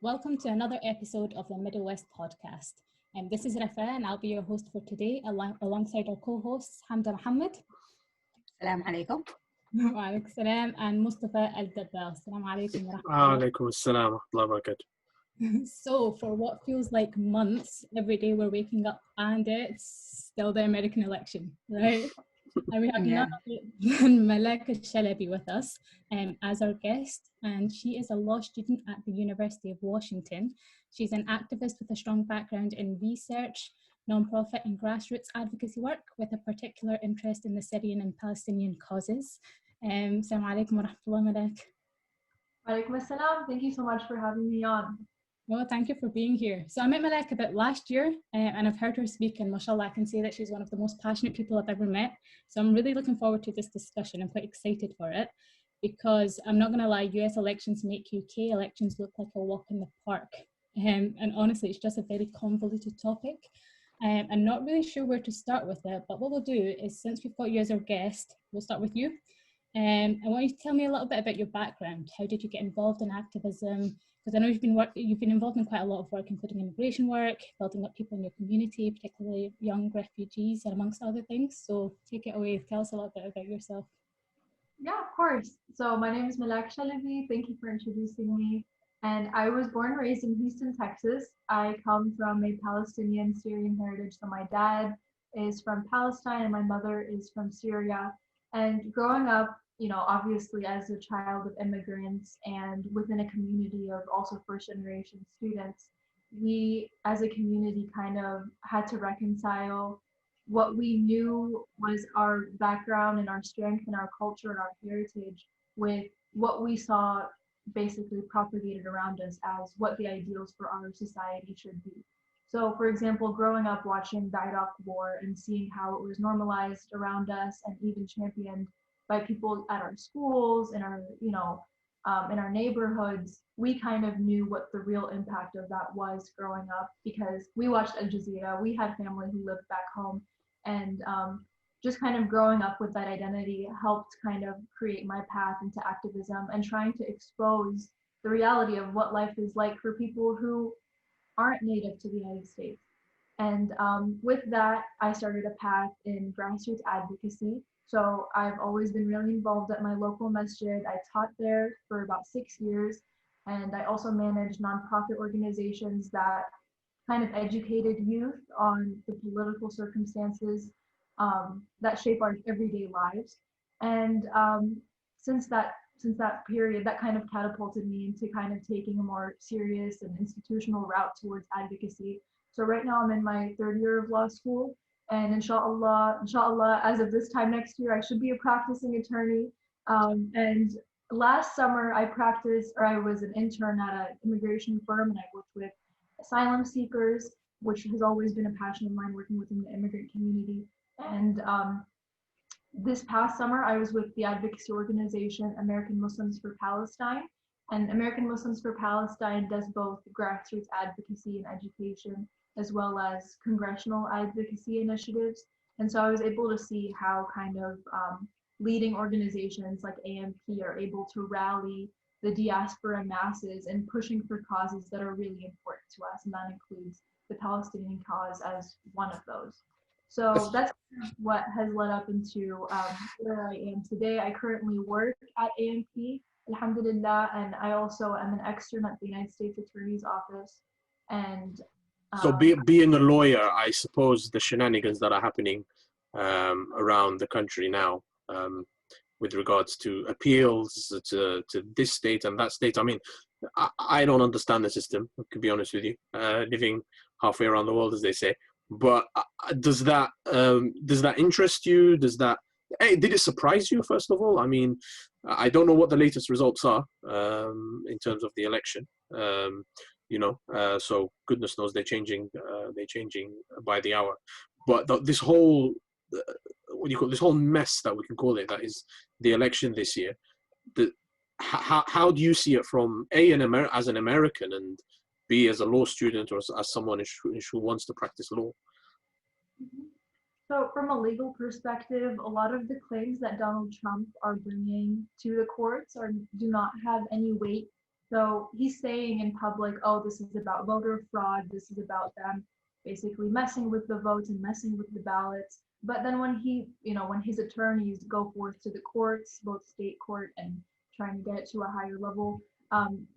Welcome to another episode of the Middle West podcast. This is Rafa and I'll be your host for today alongside our co-hosts Hamda Mohammed. Assalamu alaikum. Wa alaikum salam, and Mustafa Al-Dabba. Assalamu alaikum wa rahmatullah. Alaikum assalam wa rahmatullahi wa barakatuh. So for what feels like months, every day we're waking up and it's still the American election, right? And we have none other than Malak Shalabi with us as our guest, and she is a law student at the University of Washington. She's an activist with a strong background in research, non-profit and grassroots advocacy work with a particular interest in the Syrian and Palestinian causes. Assalamu alaikum wa rahmatullah, Malak. Walaikum assalam. Thank you so much for having me on. Well, thank you for being here. So I met Malak about last year and I've heard her speak, and mashallah, I can say that she's one of the most passionate people I've ever met. So I'm really looking forward to this discussion. I'm quite excited for it because I'm not going to lie, US elections make UK elections look like a walk in the park. And honestly, it's just a very convoluted topic. I'm not really sure where to start with it, but what we'll do is, since we've got you as our guest, we'll start with you. I want you to tell me a little bit about your background. How did you get involved in activism? Because I know you've been involved in quite a lot of work, including immigration work, building up people in your community, particularly young refugees, and amongst other things. So take it away. Tell us a little bit about yourself. Yeah, of course. So my name is Malak Shalabi. Thank you for introducing me. And I was born and raised in Houston, Texas. I come from a Palestinian Syrian heritage. So my dad is from Palestine and my mother is from Syria. And growing up, obviously as a child of immigrants and within a community of also first generation students, we as a community kind of had to reconcile what we knew was our background and our strength and our culture and our heritage with what we saw basically propagated around us as what the ideals for our society should be. So, for example, growing up watching the Iraq War and seeing how it was normalized around us and even championed by people at our schools, in our, in our neighborhoods, we kind of knew what the real impact of that was growing up because we watched Al Jazeera. We had family who lived back home, and just kind of growing up with that identity helped kind of create my path into activism and trying to expose the reality of what life is like for people who aren't native to the United States. And with that, I started a path in grassroots advocacy. So I've always been really involved at my local masjid. I taught there for about 6 years. And I also managed nonprofit organizations that kind of educated youth on the political circumstances that shape our everyday lives. And since that period, that kind of catapulted me into kind of taking a more serious and institutional route towards advocacy. So right now I'm in my third year of law school, and inshallah, as of this time next year, I should be a practicing attorney. And last summer I was an intern at an immigration firm, and I worked with asylum seekers, which has always been a passion of mine, working within the immigrant community. And this past summer, I was with the advocacy organization American Muslims for Palestine. And American Muslims for Palestine does both grassroots advocacy and education, as well as congressional advocacy initiatives. And so I was able to see how kind of leading organizations like AMP are able to rally the diaspora masses and pushing for causes that are really important to us. And that includes the Palestinian cause as one of those. So that's what has led up into where I am today. I currently work at AMP, alhamdulillah, and I also am an extern at the United States Attorney's Office. And So being a lawyer, I suppose the shenanigans that are happening around the country now with regards to appeals to this state and that state. I mean, I don't understand the system, to be honest with you, living halfway around the world, as they say. But does that interest you? Did it surprise you, first of all? I mean, I don't know what the latest results are in terms of the election. So goodness knows they're changing by the hour. But this whole this whole mess that we can call it, that is the election this year. How do you see it from as an American, and B, as a law student, or as someone who wants to practice law? So from a legal perspective, a lot of the claims that Donald Trump are bringing to the courts do not have any weight So he's saying in public, oh, this is about voter fraud. This is about them basically messing with the votes and messing with the ballots. But then when when his attorneys go forth to the courts, both state court and trying to get it to a higher level,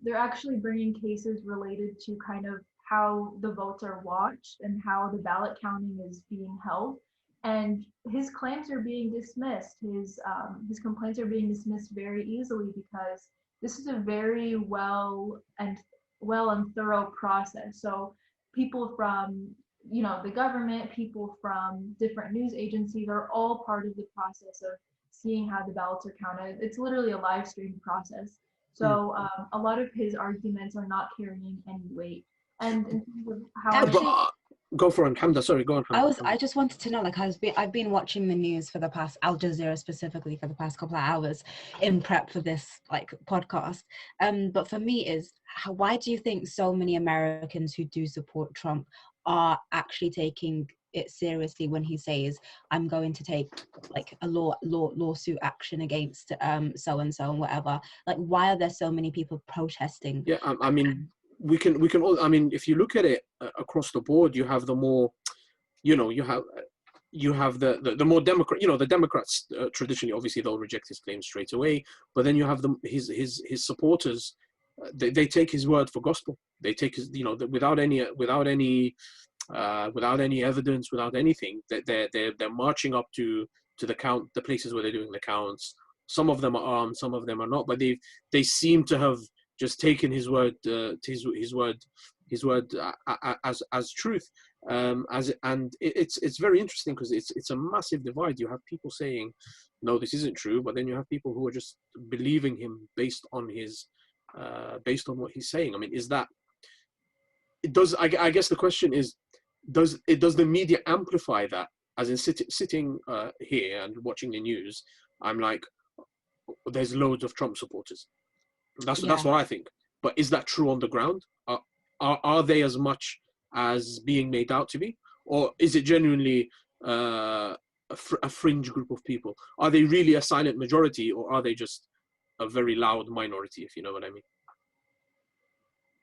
they're actually bringing cases related to kind of how the votes are watched and how the ballot counting is being held. And his claims are being dismissed. His complaints are being dismissed very easily because this is a very well and thorough process. So people from the government, people from different news agencies are all part of the process of seeing how the ballots are counted. It's literally a live stream process. So a lot of his arguments are not carrying any weight. And in terms of how Actually, go for it, Hamda. Sorry, go on. Hamda. I just wanted to know, like, I've been watching the news for the past, Al Jazeera specifically, for the past couple of hours in prep for this like podcast. But for me why do you think so many Americans who do support Trump are actually taking it seriously when he says, I'm going to take like a lawsuit action against so and so and whatever? Like, why are there so many people protesting? Yeah, I mean, we can all, I mean, if you look at it across the board, you have the more, you have the more Democrat, the Democrats traditionally, obviously they'll reject his claims straight away, but then you have his supporters, they take his word for gospel. They take his, without any evidence, without anything, they're marching up to the places where they're doing the counts. Some of them are armed, some of them are not, but they seem to have just taken his word, his word as truth. And it's very interesting because it's a massive divide. You have people saying, no, this isn't true, but then you have people who are just believing him based on what he's saying. I mean, is that it does? I guess the question is, does the media amplify that? As in sitting here and watching the news, I'm like, there's loads of Trump supporters. That's what I think. But is that true on the ground? Are they as much as being made out to be, or is it genuinely a fringe group of people? Are they really a silent majority, or are they just a very loud minority? If you know what I mean.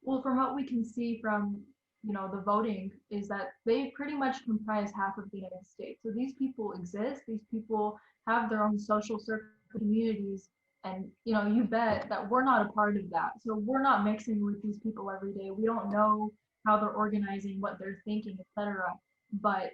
Well, from what we can see from the voting is that they pretty much comprise half of the United States. So these people exist. These people have their own social circle communities, and you bet that we're not a part of that. So we're not mixing with these people every day. We don't know how they're organizing, what they're thinking, etc. But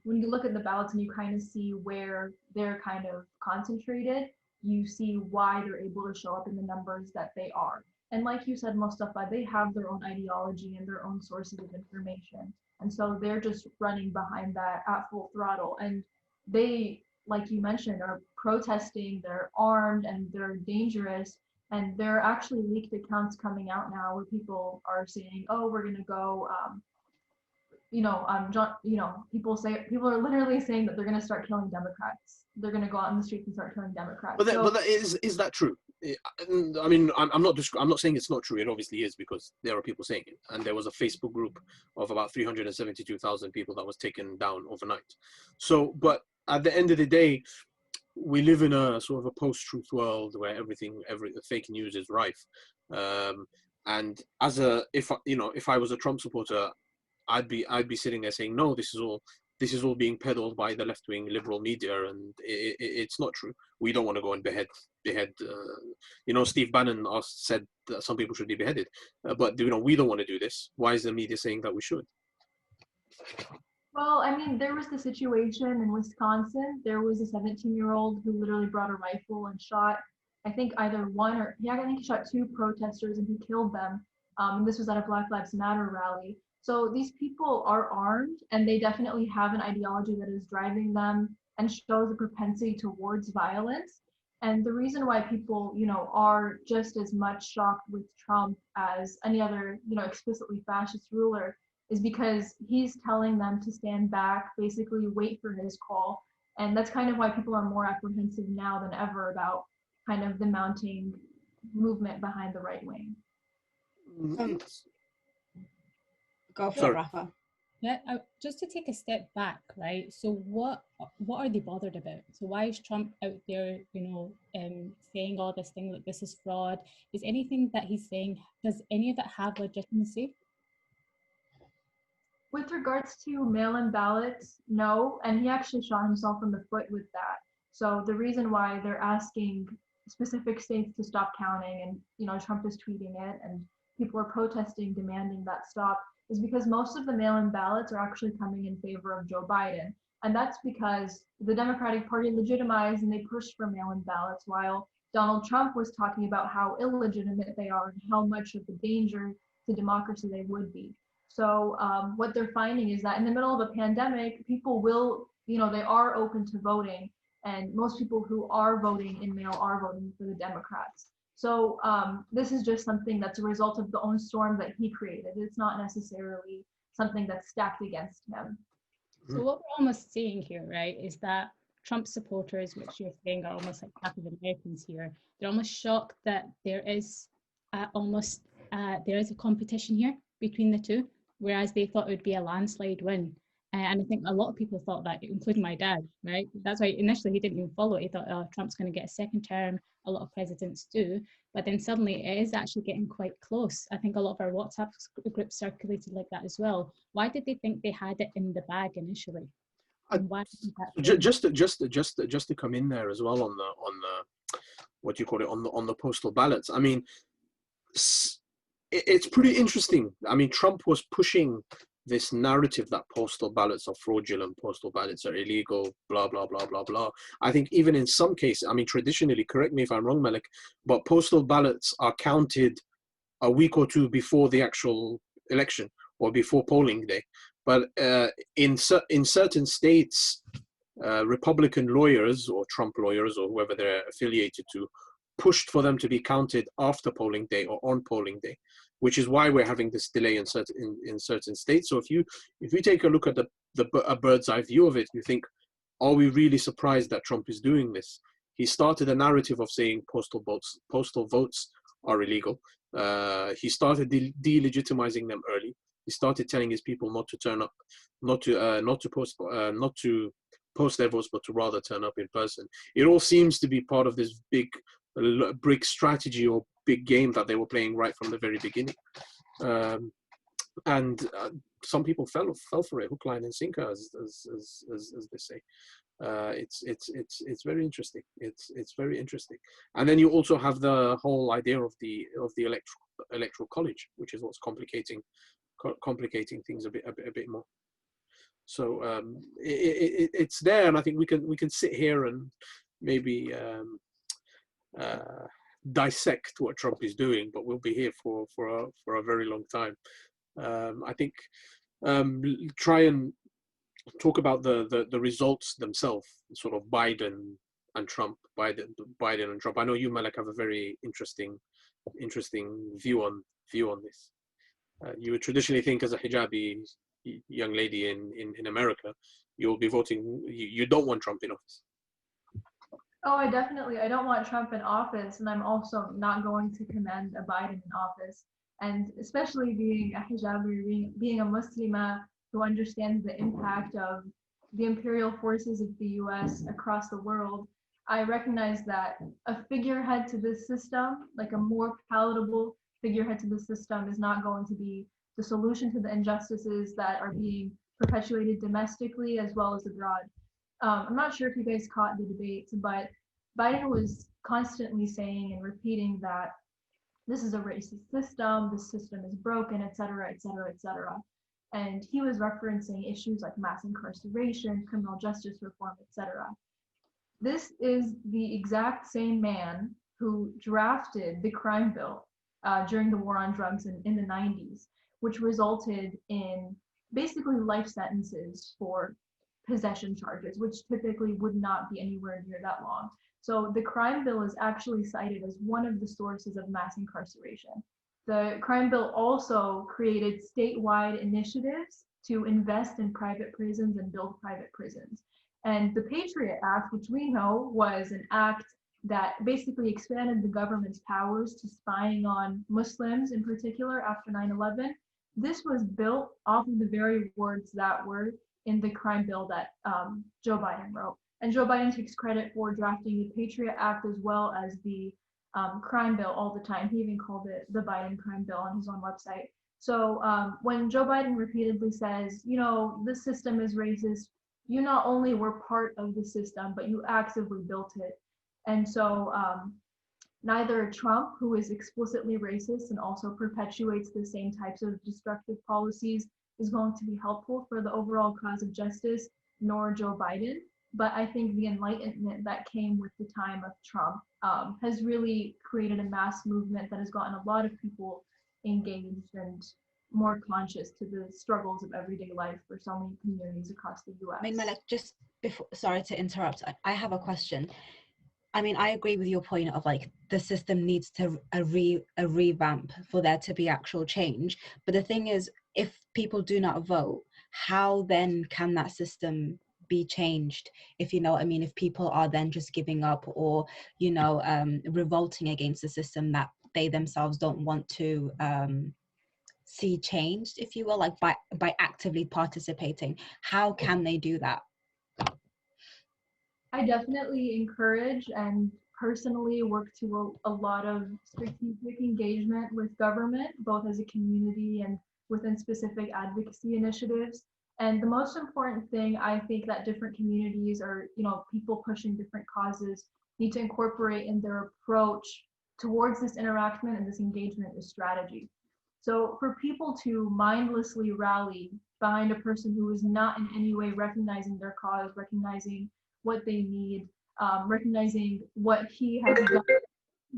when you look at the ballots and you kind of see where they're kind of concentrated, you see why they're able to show up in the numbers that they are. And like you said, Mustafa, they have their own ideology and their own sources of information. And so they're just running behind that at full throttle. And they, like you mentioned, are protesting, they're armed, and they're dangerous. And there are actually leaked accounts coming out now where people are saying, oh, we're going to go, people are literally saying that they're going to start killing Democrats. They're going to go out in the streets and start killing Democrats. But that is that true? I mean, I'm not saying it's not true. It obviously is, because there are people saying it, and there was a Facebook group of about 372,000 people that was taken down overnight. So, but at the end of the day, we live in a sort of a post-truth world where every fake news is rife. And if I was a Trump supporter, I'd be sitting there saying, no, this is all being peddled by the left-wing liberal media, and it's not true. We don't want to go and behead. Steve Bannon said that some people should be beheaded, but we don't want to do this. Why is the media saying that we should? Well, I mean, there was the situation in Wisconsin. There was a 17-year-old who literally brought a rifle and shot, I think I think he shot 2 protesters and he killed them. This was at a Black Lives Matter rally. So these people are armed, and they definitely have an ideology that is driving them and shows a propensity towards violence. And the reason why people, are just as much shocked with Trump as any other, explicitly fascist ruler is because he's telling them to stand back, basically wait for his call. And that's kind of why people are more apprehensive now than ever about kind of the mounting movement behind the right wing. Go for it, Rafa. Yeah, just to take a step back, right? So what are they bothered about? So why is Trump out there, saying all this thing like this is fraud? Is anything that he's saying, does any of it have legitimacy? With regards to mail-in ballots, no, and he actually shot himself in the foot with that. So the reason why they're asking specific states to stop counting, and Trump is tweeting it, and people are protesting, demanding that stop, is because most of the mail-in ballots are actually coming in favor of Joe Biden, and that's because the Democratic Party legitimized and they pushed for mail-in ballots, while Donald Trump was talking about how illegitimate they are and how much of a danger to democracy they would be. So what they're finding is that in the middle of a pandemic, people will, they are open to voting, and most people who are voting in mail are voting for the Democrats. So this is just something that's a result of the own storm that he created. It's not necessarily something that's stacked against him. So what we're almost saying here, right, is that Trump supporters, which you're saying are almost like half of Americans here, they're almost shocked that there is there is a competition here between the two, whereas they thought it would be a landslide win. And I think a lot of people thought that, including my dad, right? That's why initially he didn't even follow it. He thought, oh, Trump's going to get a second term. A lot of presidents do. But then suddenly it is actually getting quite close. I think a lot of our WhatsApp groups circulated like that as well. Why did they think they had it in the bag initially? And why did that just to come in there as well on the what do you call it, on the postal ballots. I mean, it's pretty interesting. I mean, Trump was pushing this narrative that postal ballots are fraudulent, postal ballots are illegal, blah, blah, blah, blah, blah. I think even in some cases, I mean, traditionally, correct me if I'm wrong, Malak, but postal ballots are counted a week or two before the actual election or before polling day. But in certain states, Republican lawyers or Trump lawyers or whoever they're affiliated to pushed for them to be counted after polling day or on polling day, which is why we're having this delay in certain states. So if you take a look at a bird's eye view of it, you think, are we really surprised that Trump is doing this? He started a narrative of saying postal votes are illegal. He started delegitimizing them early. He started telling his people not to turn up, not to post their votes, but to rather turn up in person. It all seems to be part of this big strategy or big game that they were playing right from the very beginning. And some people fell for it, hook, line, and sinker, as they say. It's very interesting. It's very interesting. And then you also have the whole idea of the electoral college, which is what's complicating things a bit more. So it's there, and I think we can sit here and maybe dissect what Trump is doing, but we'll be here for a very long time. I think try and talk about the results themselves, sort of Biden and Trump. I know you, Malak, have a very interesting view on this. You would traditionally think, as a hijabi young lady in America, you'll be voting. You don't want Trump in office. Oh, I don't want Trump in office, and I'm also not going to commend a Biden in office. And especially being a hijabi, being a Muslima who understands the impact of the imperial forces of the US across the world, I recognize that a figurehead to this system, like a more palatable figurehead to the system, is not going to be the solution to the injustices that are being perpetuated domestically as well as abroad. I'm not sure if you guys caught the debates, but Biden was constantly saying and repeating that this is a racist system, the system is broken, et cetera, et cetera, et cetera. And he was referencing issues like mass incarceration, criminal justice reform, et cetera. This is the exact same man who drafted the crime bill during the war on drugs in the 90s, which resulted in basically life sentences for possession charges, which typically would not be anywhere near that long. So the crime bill is actually cited as one of the sources of mass incarceration. The crime bill also created statewide initiatives to invest in private prisons and build private prisons. And the Patriot Act, which we know was an act that basically expanded the government's powers to spying on Muslims in particular after 9/11, this was built off of the very words that were in the crime bill that Joe Biden wrote. And Joe Biden takes credit for drafting the Patriot Act as well as the crime bill all the time. He even called it the Biden crime bill on his own website. So when Joe Biden repeatedly says, you know, the system is racist, you not only were part of the system, but you actively built it. And so neither Trump, who is explicitly racist and also perpetuates the same types of destructive policies, is going to be helpful for the overall cause of justice, nor Joe Biden. But I think the enlightenment that came with the time of Trump has really created a mass movement that has gotten a lot of people engaged and more conscious to the struggles of everyday life for so many communities across the US. I mean, Malak, just before, sorry to interrupt, I have a question. I mean, I agree with your point of like the system needs to a revamp for there to be actual change. But the thing is, if people do not vote, how then can that system be changed? If you know what I mean, if people are then just giving up or, you know, revolting against the system that they themselves don't want to see changed, if you will, like by actively participating, how can they do that? I definitely encourage and personally work to a lot of strategic engagement with government, both as a community and within specific advocacy initiatives. And the most important thing I think that different communities or, you know, people pushing different causes need to incorporate in their approach towards this interaction and this engagement is strategy. So for people to mindlessly rally behind a person who is not in any way recognizing their cause, recognizing what they need, recognizing what he has done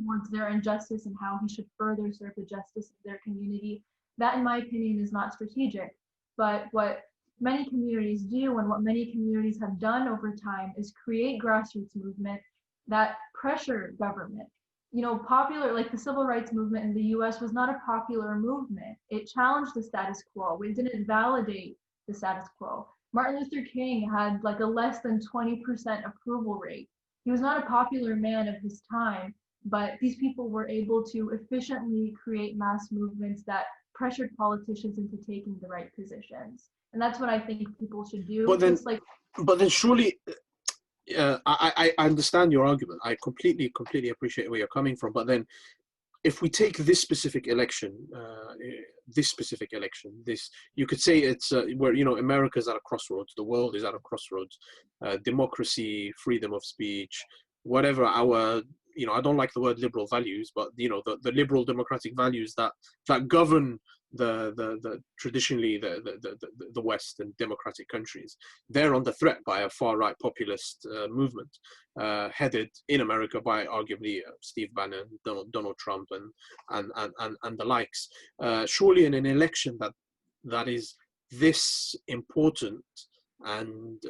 towards their injustice and how he should further serve the justice of their community, that in my opinion is not strategic. But what many communities do and what many communities have done over time is create grassroots movement that pressure government. You know, popular, like the civil rights movement in the US was not a popular movement. It challenged the status quo. It didn't validate the status quo. Martin Luther King had like a less than 20% approval rate. He was not a popular man of his time, but these people were able to efficiently create mass movements that pressured politicians into taking the right positions. And that's what I think people should do. But then surely, I understand your argument. I completely appreciate where you're coming from. But then, if we take this specific election, you could say it's where, you know, America's at a crossroads, the world is at a crossroads. Democracy, freedom of speech, whatever our, you know, I don't like the word liberal values, but you know, the liberal democratic values that govern the traditionally the West and democratic countries, they're under threat by a far right populist movement headed in America by arguably Steve Bannon, Donald Trump, and the likes. Surely in an election that is this important and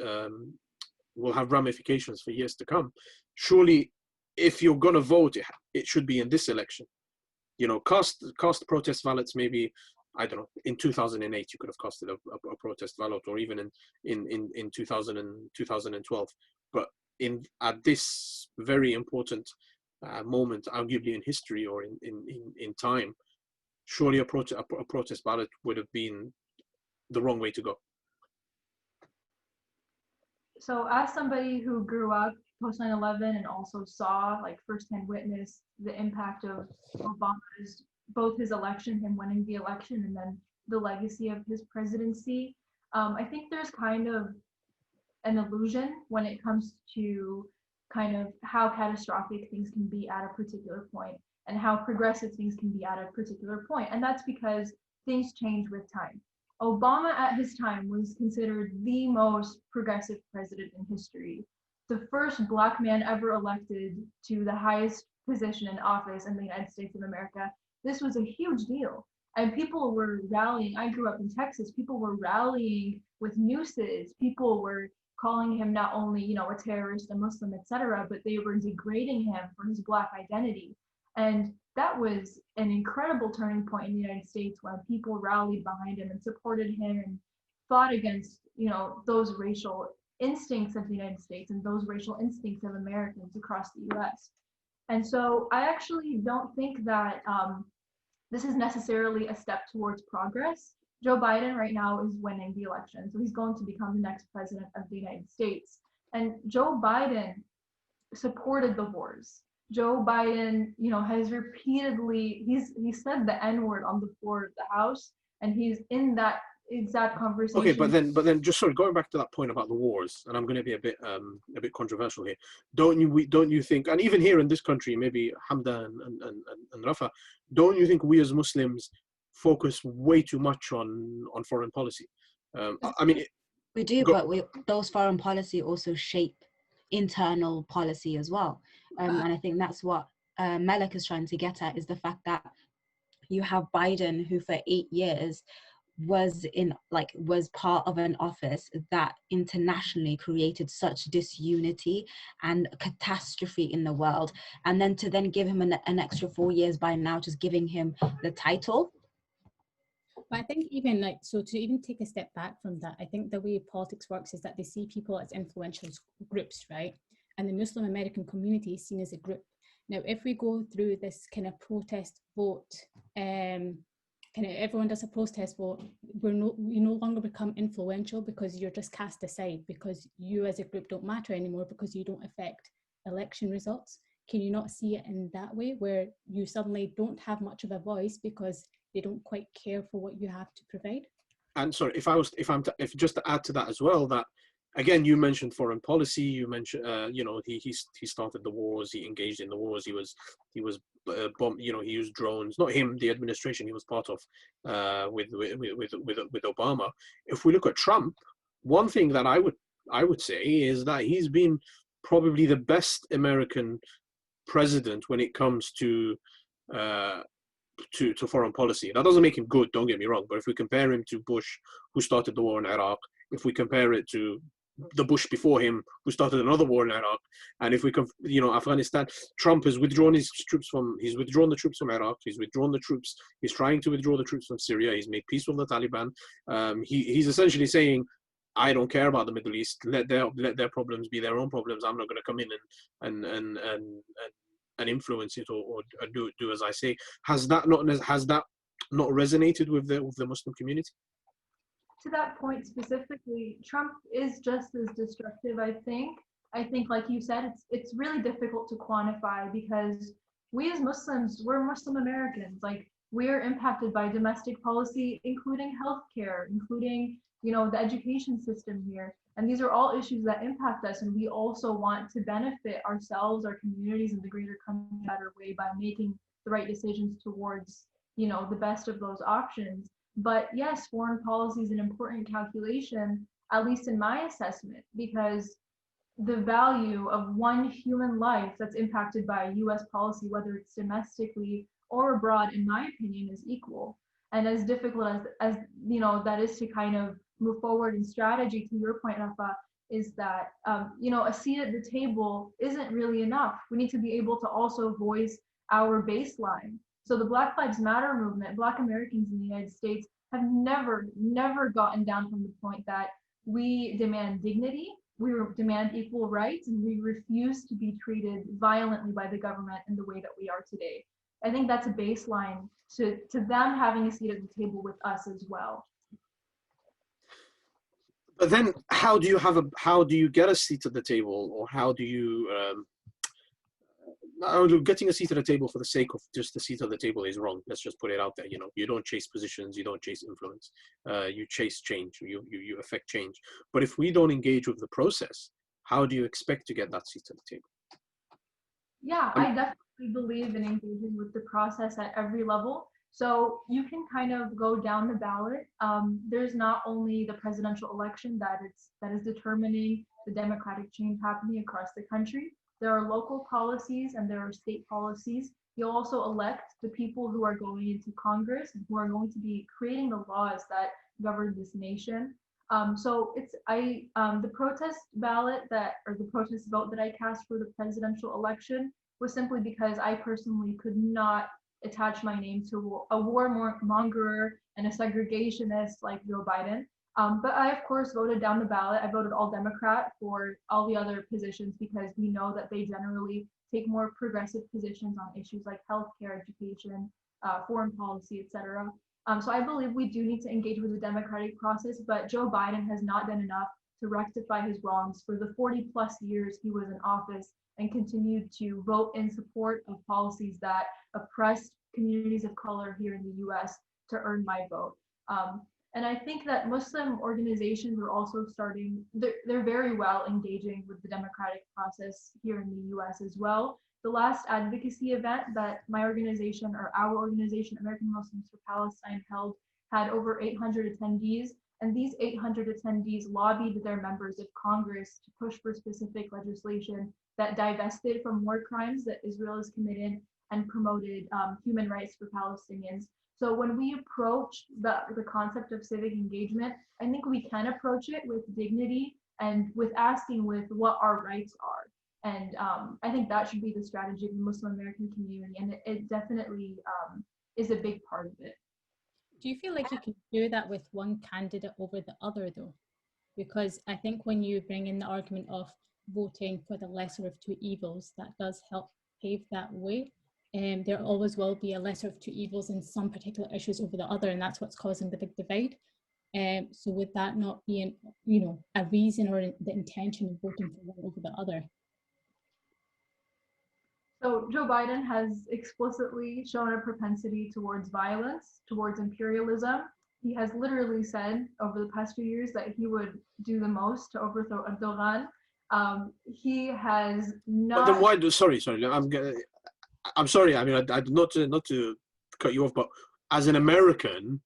will have ramifications for years to come, surely if you're going to vote, it should be in this election. You know, cast protest ballots. Maybe, I don't know, in 2008 you could have casted a protest ballot, or even in 2012. But at this very important moment, arguably in history or in time, surely a protest ballot would have been the wrong way to go. So as somebody who grew up post 9/11 and also saw, like, firsthand witness the impact of Obama's, both his election, him winning the election, and then the legacy of his presidency, I think there's kind of an illusion when it comes to kind of how catastrophic things can be at a particular point and how progressive things can be at a particular point. And that's because things change with time. Obama at his time was considered the most progressive president in history, the first Black man ever elected to the highest position in office in the United States of America. This was a huge deal. And people were rallying. I grew up in Texas. People were rallying with nooses. People were calling him not only, you know, a terrorist, a Muslim, etc., but they were degrading him for his Black identity. And that was an incredible turning point in the United States when people rallied behind him and supported him and fought against, you know, those racial instincts of the United States and those racial instincts of Americans across the US. And so I actually don't think that this is necessarily a step towards progress. Joe Biden right now is winning the election, so he's going to become the next president of the United States. And Joe Biden supported the wars. Joe Biden, has repeatedly, he said the N-word on the floor of the House, and he's in that exact conversation. Okay, but then just sort of going back to that point about the wars, and I'm going to be a bit controversial here. Don't you think, and even here in this country, maybe Hamda and Rafa, don't you think we as Muslims focus way too much on foreign policy? I mean, we do, but those foreign policy also shape internal policy as well, and I think that's what Malak is trying to get at, is the fact that you have Biden, who for 8 years was part of an office that internationally created such disunity and catastrophe in the world, and then to give him an extra 4 years by now just giving him the title. But I think even to even take a step back from that, I think the way politics works is that they see people as influential groups, right? And the Muslim American community is seen as a group. Now, if we go through this kind of protest vote, everyone does a protest vote, you no longer become influential because you're just cast aside, because you as a group don't matter anymore, because you don't affect election results. Can you not see it in that way, where you suddenly don't have much of a voice because they don't quite care for what you have to provide? And sorry, if just to add to that as well, that again, you mentioned foreign policy. You mentioned, he started the wars. He engaged in the wars. He was bomb. He used drones. Not him, the administration he was part of, with Obama. If we look at Trump, one thing that I would say is that he's been probably the best American president when it comes to foreign policy. That doesn't make him good, don't get me wrong, but if we compare him to Bush, who started the war in Iraq, if we compare it to the Bush before him, who started another war in Iraq, and if we Afghanistan, Trump has withdrawn the troops from Iraq, he's withdrawn the troops, he's trying to withdraw the troops from Syria, he's made peace with the Taliban. He's essentially saying, I don't care about the Middle East, let their problems be their own problems, I'm not going to come in and influence it or do as I say. Has that not resonated with the Muslim community? To that point specifically, Trump is just as destructive, I think. Like you said, it's really difficult to quantify, because we as Muslims, we're Muslim Americans. Like, we're impacted by domestic policy, including healthcare, including, the education system here. And these are all issues that impact us. And we also want to benefit ourselves, our communities, and the greater country in a better way by making the right decisions towards, the best of those options. But yes, foreign policy is an important calculation, at least in my assessment, because the value of one human life that's impacted by US policy, whether it's domestically or abroad, in my opinion, is equal. And as difficult as that is to kind of move forward in strategy, to your point, Rafa, is that, a seat at the table isn't really enough. We need to be able to also voice our baseline. So the Black Lives Matter movement, Black Americans in the United States, have never gotten down from the point that we demand dignity, we demand equal rights, and we refuse to be treated violently by the government in the way that we are today. I think that's a baseline to them having a seat at the table with us as well. But then how do you get a seat at the table, or how do you getting a seat at the table for the sake of just the seat at the table is wrong. Let's just put it out there. You don't chase positions, you don't chase influence, you chase change, you affect change. But if we don't engage with the process, how do you expect to get that seat at the table? Yeah, I definitely believe in engaging with the process at every level. So you can kind of go down the ballot. There's not only the presidential election that is determining the democratic change happening across the country. There are local policies and there are state policies. You'll also elect the people who are going into Congress and who are going to be creating the laws that govern this nation. So the protest ballot the protest vote that I cast for the presidential election was simply because I personally could not attach my name to a warmonger and a segregationist like Joe Biden. But I, of course, voted down the ballot. I voted all Democrat for all the other positions because we know that they generally take more progressive positions on issues like healthcare, education, foreign policy, etc. So I believe we do need to engage with the democratic process, but Joe Biden has not done enough to rectify his wrongs for the 40 plus years he was in office and continued to vote in support of policies that oppressed communities of color here in the US to earn my vote. And I think that Muslim organizations are also they're very well engaging with the democratic process here in the US as well. The last advocacy event that my organization, or our organization, American Muslims for Palestine, held had over 800 attendees. And these 800 attendees lobbied their members of Congress to push for specific legislation that divested from war crimes that Israel has committed and promoted human rights for Palestinians. So when we approach the concept of civic engagement, I think we can approach it with dignity and with asking with what our rights are. And I think that should be the strategy of the Muslim American community. And it definitely is a big part of it. Do you feel like you can do that with one candidate over the other though? Because I think when you bring in the argument of voting for the lesser of two evils, that does help pave that way. There always will be a lesser of two evils in some particular issues over the other, and that's what's causing the big divide. So would that not be a reason or the intention of voting for one over the other? So Joe Biden has explicitly shown a propensity towards violence, towards imperialism. He has literally said over the past few years that he would do the most to overthrow Erdogan. He has not. But then why do? Sorry. I'm sorry. I mean, I not to cut you off, but as an American,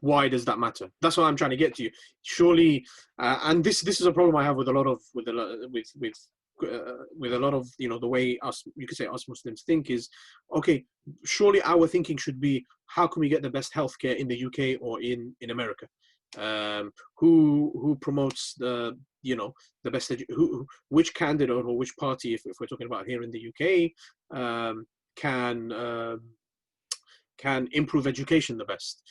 why does that matter? That's what I'm trying to get to you. Surely, and this is a problem I have with a lot of the way us Muslims think is, okay, surely our thinking should be, how can we get the best healthcare in the UK or in America? Who promotes the best which candidate or which party, if we're talking about here in the UK, can improve education the best,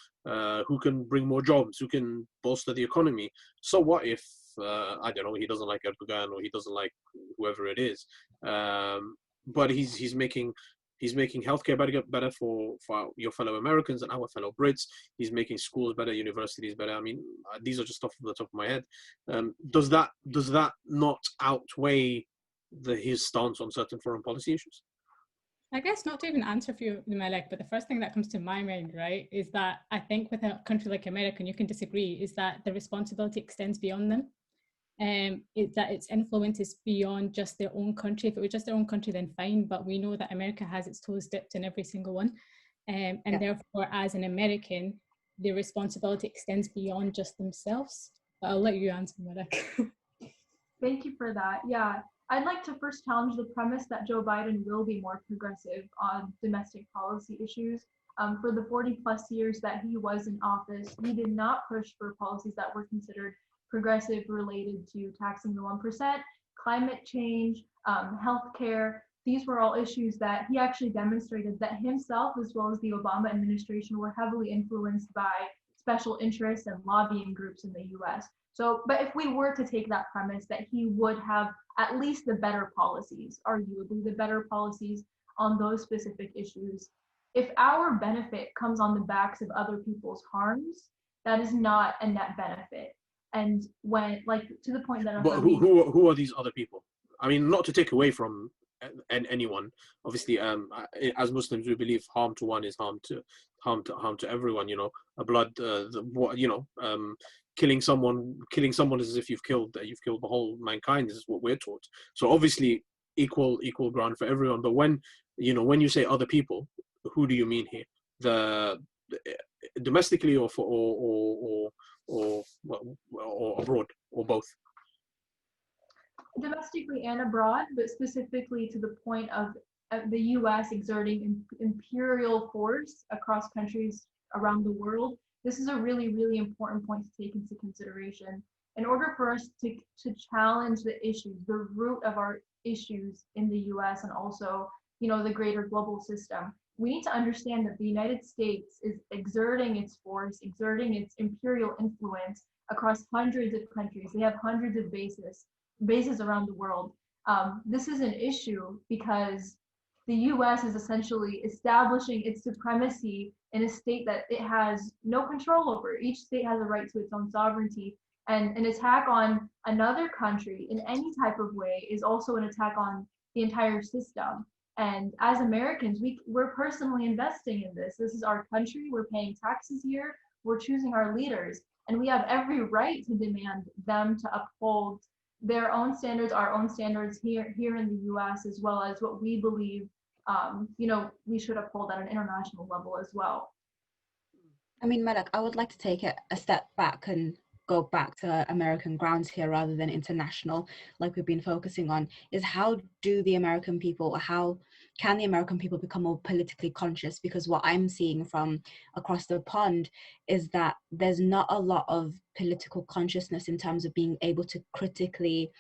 who can bring more jobs, who can bolster the economy. So what if I don't know, he doesn't like Erdogan or he doesn't like whoever it is, but he's making healthcare better for your fellow Americans and our fellow Brits. He's making schools better, universities better. I mean, these are just off the top of my head. Does that not outweigh his stance on certain foreign policy issues? I guess not to even answer for you, Malak, but the first thing that comes to my mind, right, is that I think with a country like America, and you can disagree, is that the responsibility extends beyond them. That its influence is beyond just their own country. If it were just their own country, then fine, but we know that America has its toes dipped in every single one. Therefore, as an American, the responsibility extends beyond just themselves. But I'll let you answer, Malak. Thank you for that. Yeah, I'd like to first challenge the premise that Joe Biden will be more progressive on domestic policy issues. For the 40 plus years that he was in office, he did not push for policies that were considered progressive related to taxing the 1%, climate change, healthcare. These were all issues that he actually demonstrated that himself, as well as the Obama administration, were heavily influenced by special interests and lobbying groups in the US. So, but if we were to take that premise that he would have at least the better policies, arguably the better policies on those specific issues, if our benefit comes on the backs of other people's harms, that is not a net benefit. And when, like, to the point that, but who are these other people? I mean, not to take away from anyone. Obviously, as Muslims, we believe harm to one is harm to everyone. You know, a blood, killing someone is as if you've killed the whole mankind. This is what we're taught. So obviously, equal ground for everyone. But when you say other people, who do you mean here? The domestically or abroad, or both? Domestically and abroad, but specifically to the point of the US exerting imperial force across countries around the world. This is a really, really important point to take into consideration. In order for us to challenge the issues, the root of our issues in the US and also, the greater global system, we need to understand that the United States is exerting its force, exerting its imperial influence across hundreds of countries. They have hundreds of bases around the world. This is an issue because the US is essentially establishing its supremacy in a state that it has no control over. Each state has a right to its own sovereignty. And an attack on another country in any type of way is also an attack on the entire system. And as Americans, we're personally investing in this. This is our country. We're paying taxes here. We're choosing our leaders. And we have every right to demand them to uphold their own standards, our own standards here in the US, as well as what we believe we should uphold at an international level as well. I mean, Malak, I would like to take it a step back and go back to American grounds here rather than international, like we've been focusing on, is how can the American people become more politically conscious? Because what I'm seeing from across the pond is that there's not a lot of political consciousness in terms of being able to critically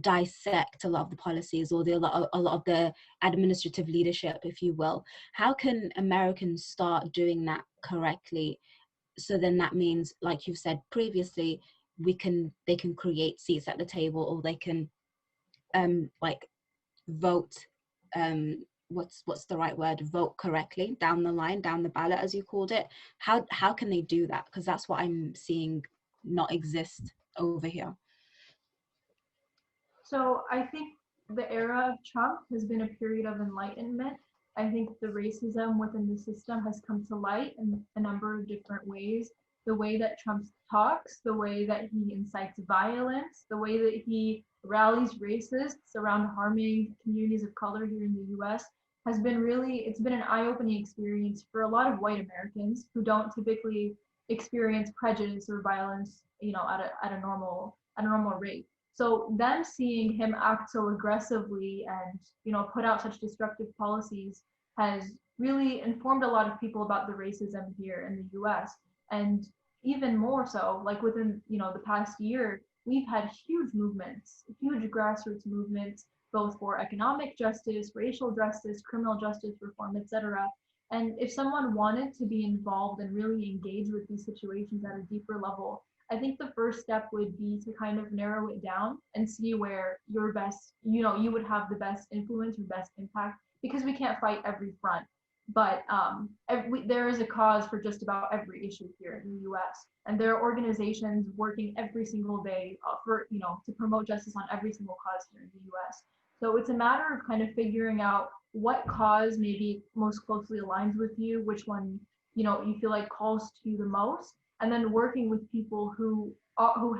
dissect a lot of the policies or a lot of the administrative leadership, if you will. How can Americans start doing that correctly? So then that means, like you've said previously, they can create seats at the table, or they can vote, what's the right word, vote correctly down the line, down the ballot, as you called it. How can they do that? Because that's what I'm seeing not exist over here. So I think the era of Trump has been a period of enlightenment. I think the racism within the system has come to light in a number of different ways. The way that Trump talks, the way that he incites violence, the way that he rallies racists around harming communities of color here in the US has been it's been an eye-opening experience for a lot of white Americans who don't typically experience prejudice or violence, at a normal rate. So them seeing him act so aggressively and, put out such destructive policies has really informed a lot of people about the racism here in the US. And even more so, like within, the past year, we've had huge movements, huge grassroots movements, both for economic justice, racial justice, criminal justice reform, etc. And if someone wanted to be involved and really engage with these situations at a deeper level, I think the first step would be to kind of narrow it down and see where your best, you would have the best influence or best impact, because we can't fight every front. But there is a cause for just about every issue here in the US. And there are organizations working every single day to promote justice on every single cause here in the US. So it's a matter of kind of figuring out what cause maybe most closely aligns with you, which one, you feel like calls to you the most, and then working with people who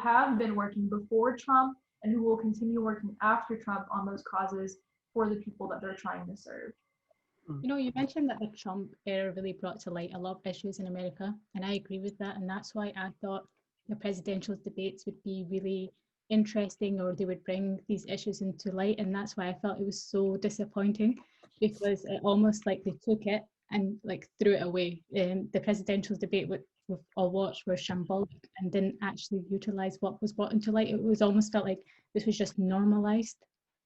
have been working before Trump and who will continue working after Trump on those causes for the people that they're trying to serve. You mentioned that the Trump era really brought to light a lot of issues in America, and I agree with that. And that's why I thought the presidential debates would be really interesting, or they would bring these issues into light. And that's why I felt it was so disappointing, because it almost like they took it and like threw it away. The presidential debate we've all watched were shambolic and didn't actually utilize what was brought into light. It was almost felt like this was just normalized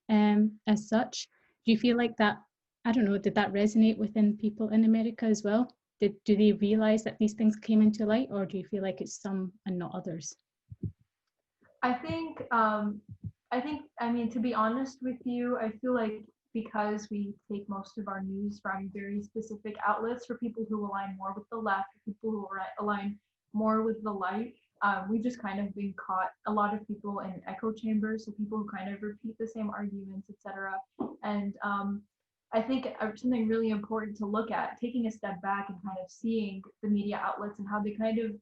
as such. Do you feel like that? I don't know, did that resonate within people in America as well? Do they realize that these things came into light, or do you feel like it's some and not others? I think, to be honest with you, I feel like because we take most of our news from very specific outlets, for people who align more with the left, for people who align more with the right, we've just kind of been caught, a lot of people in echo chambers, so people who kind of repeat the same arguments, etc. And I think something really important to look at, taking a step back and kind of seeing the media outlets and how they kind of,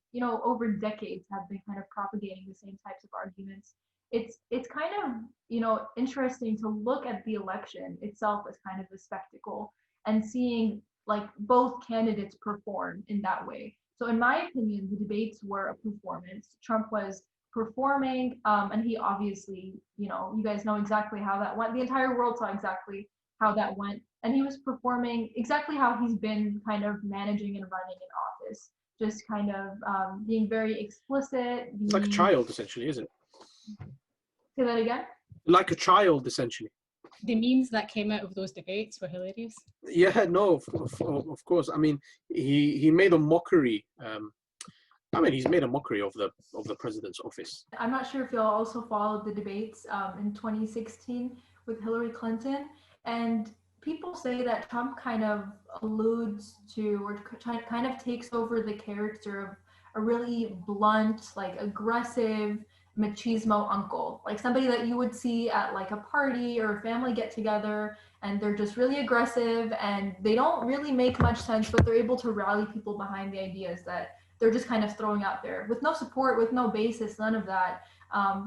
over decades have been kind of propagating the same types of arguments. It's kind of, interesting to look at the election itself as kind of a spectacle and seeing like both candidates perform in that way. So in my opinion, the debates were a performance. Trump was performing, and he obviously, you guys know exactly how that went. The entire world saw exactly how that went, and he was performing exactly how he's been kind of managing and running in office, just kind of being very explicit. It's like a child, essentially, isn't it? Say that again? Like a child, essentially. The memes that came out of those debates were hilarious. Yeah, no, of course. I mean, he made a mockery. He's made a mockery of the president's office. I'm not sure if y'all also followed the debates in 2016 with Hillary Clinton, and people say that Trump kind of alludes to or kind of takes over the character of a really blunt, like aggressive machismo uncle, like somebody that you would see at like a party or a family get together, and they're just really aggressive and they don't really make much sense, but they're able to rally people behind the ideas that they're just kind of throwing out there with no support, with no basis, none of that.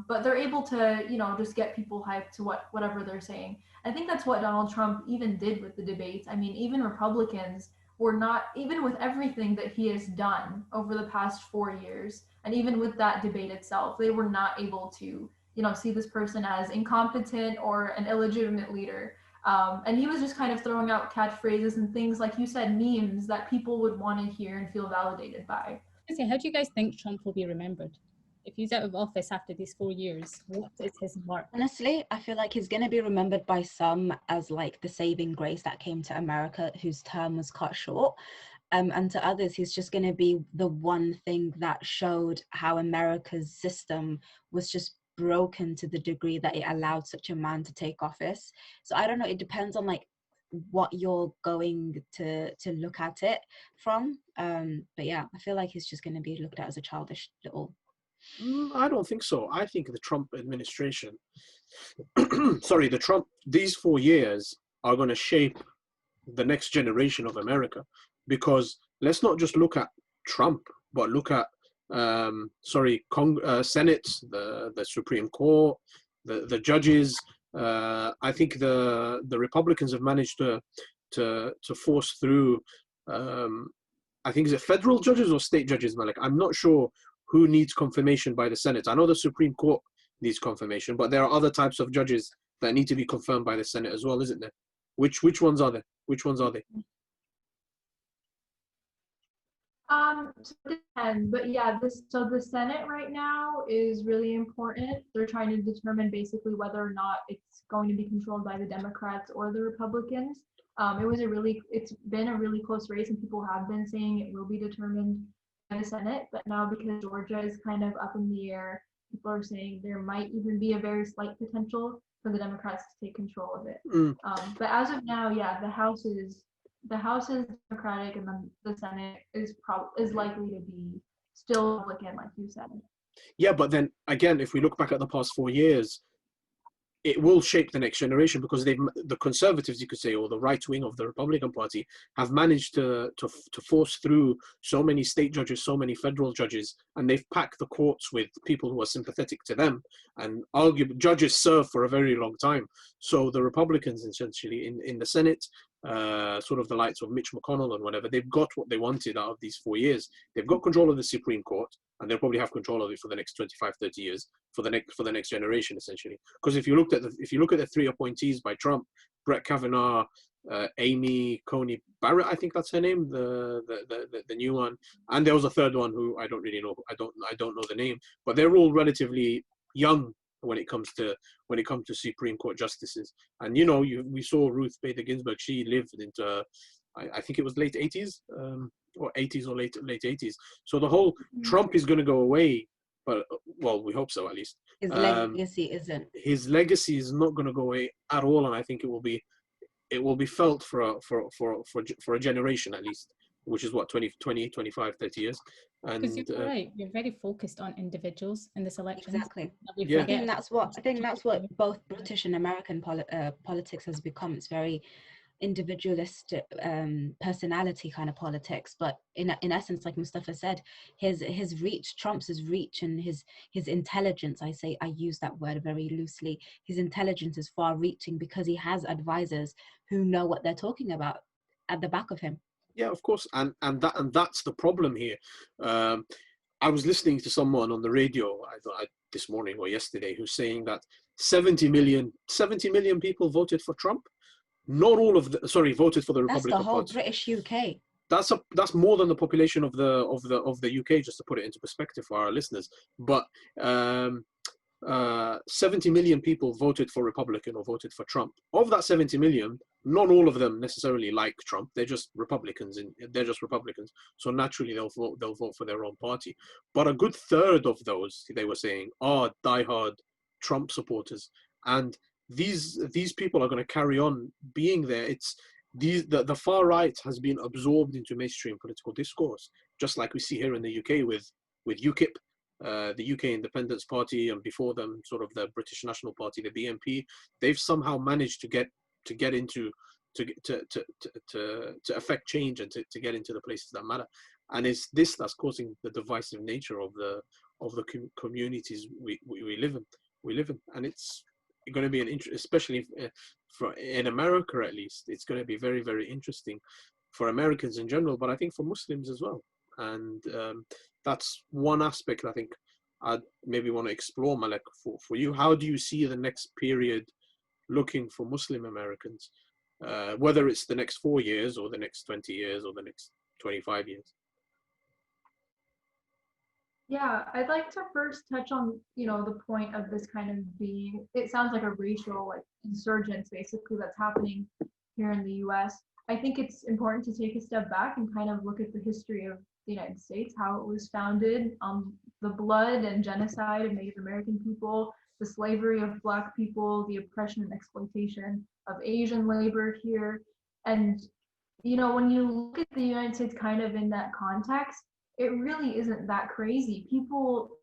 But they're able to, just get people hyped to whatever they're saying. I think that's what Donald Trump even did with the debates. I mean, even Republicans were not, even with everything that he has done over the past 4 years, and even with that debate itself, they were not able to, see this person as incompetent or an illegitimate leader. And he was just kind of throwing out catchphrases and things, like you said, memes that people would want to hear and feel validated by. Okay, how do you guys think Trump will be remembered? If he's out of office after these 4 years, what is his mark? Honestly, I feel like he's going to be remembered by some as like the saving grace that came to America, whose term was cut short. And to others, he's just going to be the one thing that showed how America's system was just broken to the degree that it allowed such a man to take office. So I don't know, it depends on like what you're going to look at it from. But yeah, I feel like he's just going to be looked at as a childish little... I don't think so. I think the Trump administration, these 4 years are going to shape the next generation of America, because let's not just look at Trump, but look at, Senate, the Supreme Court, the judges. I think the Republicans have managed to force through, I think, is it federal judges or state judges, Malak? I'm not sure who needs confirmation by the Senate. I know the Supreme Court needs confirmation, but there are other types of judges that need to be confirmed by the Senate as well, isn't there? Which ones are there? Which ones are they? So it depends, but yeah, so the Senate right now is really important. They're trying to determine basically whether or not it's going to be controlled by the Democrats or the Republicans. It's been a really close race, and people have been saying it will be determined by the Senate, but now because Georgia is kind of up in the air, people are saying there might even be a very slight potential for the Democrats to take control of it. But as of now, yeah, the House is Democratic, and then the Senate is likely to be still Republican, like you said. Yeah, but then again, if we look back at the past 4 years, it will shape the next generation, because the conservatives, you could say, or the right wing of the Republican Party, have managed to force through so many state judges, so many federal judges, and they've packed the courts with people who are sympathetic to them. And arguably, judges serve for a very long time. So the Republicans, essentially, in the Senate, sort of the likes of Mitch McConnell and whatever, they've got what they wanted out of these 4 years. They've got control of the Supreme Court, and they'll probably have control of it for the next 25, 30 years, for the next generation, essentially. Because if you look at the 3 appointees by Trump, Brett Kavanaugh, Amy Coney Barrett, I think that's her name, the new one, and there was a third one who I don't really know. I don't know the name, but they're all relatively young when it comes to Supreme Court justices. And we saw Ruth Bader Ginsburg. She lived into, I think it was late 80s, or 80s or late 80s. So the whole Trump is going to go away, but well, we hope so, at least. His legacy isn't. His legacy is not going to go away at all, and I think it will be felt for a generation at least, which is what, 20, 25, 30 years. And you're right, you're very focused on individuals in this election. Exactly. Yeah. I think that's what both British and American politics has become. It's very individualistic, personality kind of politics. But in essence, like Mustafa said, his reach, Trump's reach, and his intelligence, I use that word very loosely, his intelligence is far reaching, because he has advisors who know what they're talking about at the back of him. Yeah, of course, and that's the problem here. I was listening to someone on the radio, this morning or yesterday, who's saying that 70 million people voted for Trump. Not all of voted for the Republican Party. That's the whole British UK. That's more than the population of the UK, just to put it into perspective for our listeners. But 70 million people voted for Republican or voted for Trump. Of that 70 million, not all of them necessarily like Trump. They're just Republicans, So naturally, they'll vote for their own party. But a good third of those, they were saying, are diehard Trump supporters. And these people are going to carry on being there. It's the far right has been absorbed into mainstream political discourse, just like we see here in the UK with UKIP, the UK Independence Party, and before them, sort of the British National Party, the BNP. They've somehow managed to get into to affect change and to get into the places that matter. And it's this that's causing the divisive nature of the communities we live in. And it's going to be an interest, especially in America, at least. It's going to be very, very interesting for Americans in general, but I think for Muslims as well. And that's one aspect I think I'd maybe want to explore, Malak, for you. How do you see the next period looking for Muslim Americans, whether it's the next 4 years or the next 20 years or the next 25 years? Yeah, I'd like to first touch on, the point of this kind of being, it sounds like a racial like insurgence basically that's happening here in the US. I think it's important to take a step back and kind of look at the history of the United States, how it was founded, the blood and genocide of Native American people, the slavery of Black people, the oppression and exploitation of Asian labor here. And, when you look at the United States kind of in that context, it really isn't that crazy.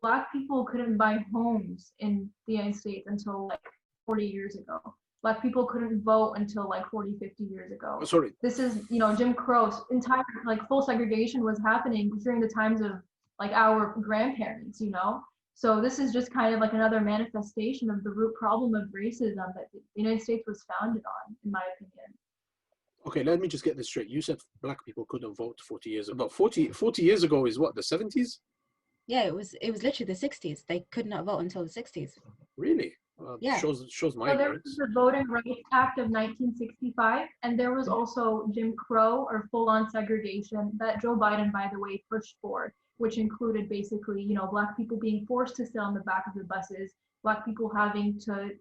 Black people couldn't buy homes in the United States until like 40 years ago. Black people couldn't vote until like 40, 50 years ago. Oh, sorry. This is, Jim Crow's entire, like full segregation was happening during the times of like our grandparents, So this is just kind of like another manifestation of the root problem of racism that the United States was founded on, in my opinion. Okay, let me just get this straight. You said Black people couldn't vote 40 years ago. But 40 years ago is what, the 70s? Yeah, it was literally the 60s. They could not vote until the 60s. Really? Yeah. Shows my So there ignorance. was the Voting Rights Act of 1965, and there was also Jim Crow, or full-on segregation, that Joe Biden, by the way, pushed for, which included basically, Black people being forced to sit on the back of the buses, Black people having to,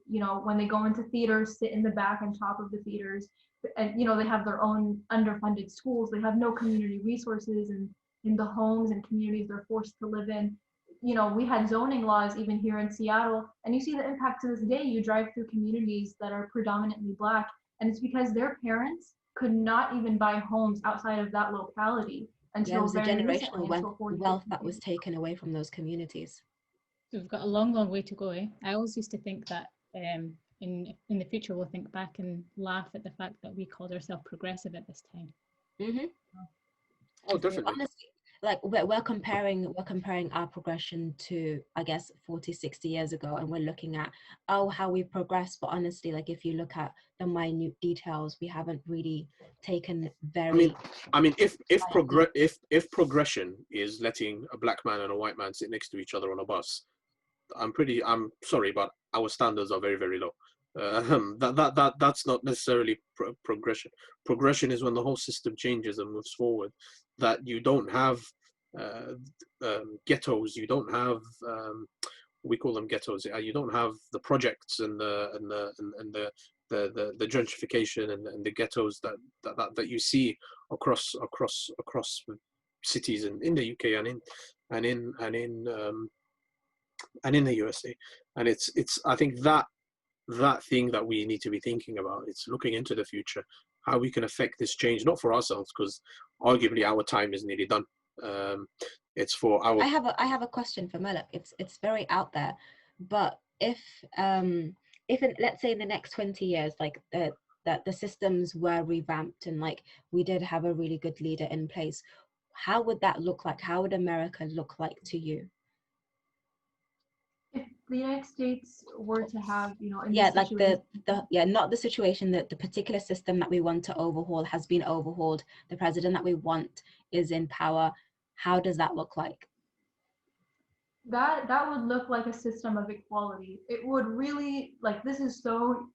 when they go into theaters, sit in the back and top of the theaters. And they have their own underfunded schools. They have no community resources, and in the homes and communities they're forced to live in. We had zoning laws even here in Seattle, and you see the impact to this day. You drive through communities that are predominantly Black, and it's because their parents could not even buy homes outside of that locality until it was a very generational recently, wealth that was taken away from those communities. We've got a long, long way to go. I always used to think that in the future we'll think back and laugh at the fact that we called ourselves progressive at this time. Mm-hmm. Oh, definitely. Honestly, like we're comparing our progression to, I guess, 40, 60 years ago, and we're looking at how we've progressed. But honestly, like if you look at the minute details, we haven't really taken very. I mean, if progression is letting a Black man and a white man sit next to each other on a bus, I'm sorry, but our standards are very, very low. That's not necessarily progression. Progression is when the whole system changes and moves forward. That you don't have ghettos. You don't have we call them ghettos. You don't have the projects and the gentrification and the ghettos that you see across cities in the UK and in the USA. And it's I think that thing that we need to be thinking about. It's looking into the future, how we can affect this change, not for ourselves, because arguably our time is nearly done. It's for our. I have a question for Malak. It's very out there, but if let's say in the next 20 years, like that the systems were revamped and like we did have a really good leader in place, how would that look like? How would America look like to you? If the United States were to have, not the situation that the particular system that we want to overhaul has been overhauled, the president that we want is in power, how does that look like? That would look like a system of equality. It would really, like, this is so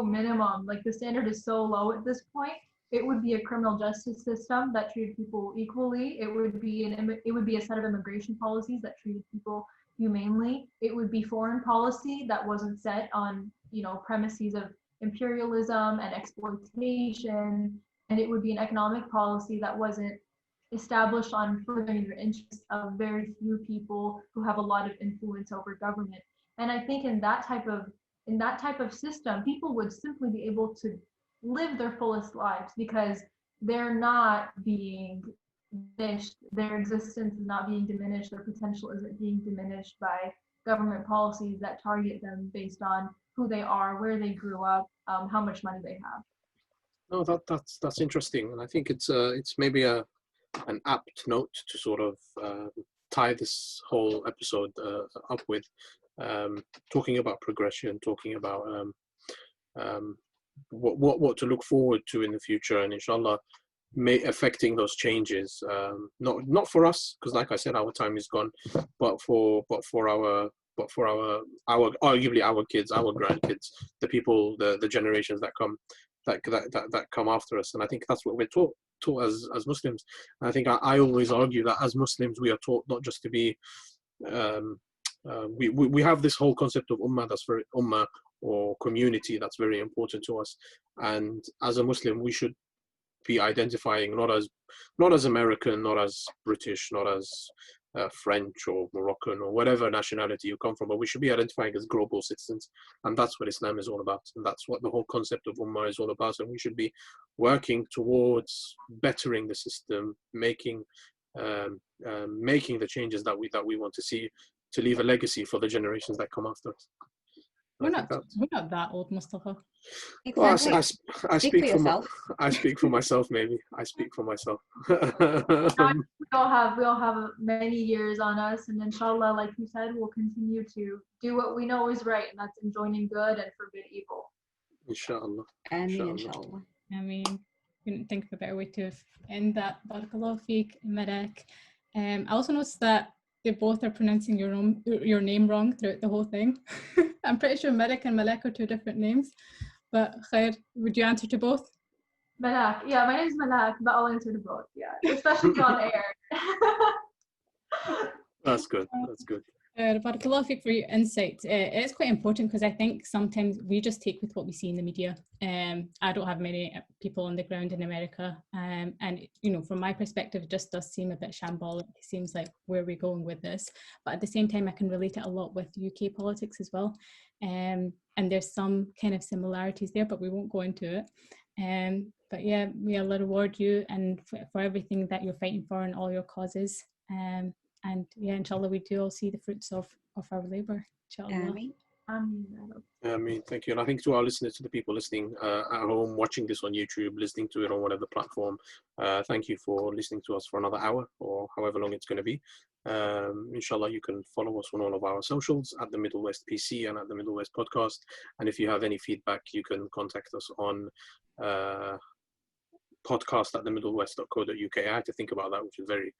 minimum, like the standard is so low at this point. It would be a criminal justice system that treated people equally. It would be a set of immigration policies that treated people humanely. It would be foreign policy that wasn't set on, premises of imperialism and exploitation. And it would be an economic policy that wasn't established on furthering the interests of very few people who have a lot of influence over government. And I think in that type of in that type of system, people would simply be able to live their fullest lives because they're not being diminished, their existence is not being diminished, their potential isn't being diminished by government policies that target them based on who they are, where they grew up, how much money they have. No, that's interesting, and I think it's maybe an apt note to sort of tie this whole episode up with, talking about progression, talking about what to look forward to in the future, and inshallah affecting those changes, not for us, because like I said, our time is gone, but for our arguably our kids, our grandkids, the people, the generations that come after us. And I think that's what we're taught as Muslims. And I think I always argue that as Muslims we are taught not just to be we have this whole concept of ummah or community that's very important to us, and as a Muslim we should be identifying not as American, not as British, not as French or Moroccan or whatever nationality you come from, but we should be identifying as global citizens, and that's what Islam is all about, and that's what the whole concept of Ummah is all about. And we should be working towards bettering the system, making the changes that we want to see, to leave a legacy for the generations that come after us. We're not that old, Mustafa. Exactly. Well, I speak for yourself. I speak for myself, maybe. I speak for myself. We all have many years on us, and inshallah, like you said, we'll continue to do what we know is right, and that's enjoining good and forbid evil. Inshallah. Inshallah. I mean, couldn't think of a better way to end that. Barakallahu feek, Malak. I also noticed that they both are pronouncing your name wrong throughout the whole thing. I'm pretty sure Malak and Malak are two different names, but Khair, would you answer to both? Malak, yeah, my name is Malak, but I'll answer to both, yeah, especially on air. That's good. That's good. Barakallahu feek for your insights. It's quite important because I think sometimes we just take with what we see in the media. I don't have many people on the ground in America, and from my perspective, it just does seem a bit shambolic. It seems like, where are we going with this? But at the same time, I can relate it a lot with UK politics as well, and there's some kind of similarities there, but we won't go into it. But yeah, may Allah reward you and for everything that you're fighting for and all your causes. And yeah, inshallah, we do all see the fruits of our labor. Inshallah. I mean, thank you. And I think to our listeners, to the people listening at home, watching this on YouTube, listening to it on whatever platform, thank you for listening to us for another hour or however long it's going to be. Inshallah, you can follow us on all of our socials at the Middle West PC and at the Middle West Podcast. And if you have any feedback, you can contact us on podcast@themiddlewest.co.uk. I had to think about that, which is very,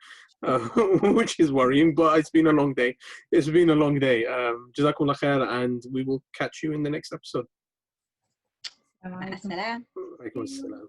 which is worrying, but it's been a long day. Jazakumullah khair, and we will catch you in the next episode. Assalam. Alaikum assalam.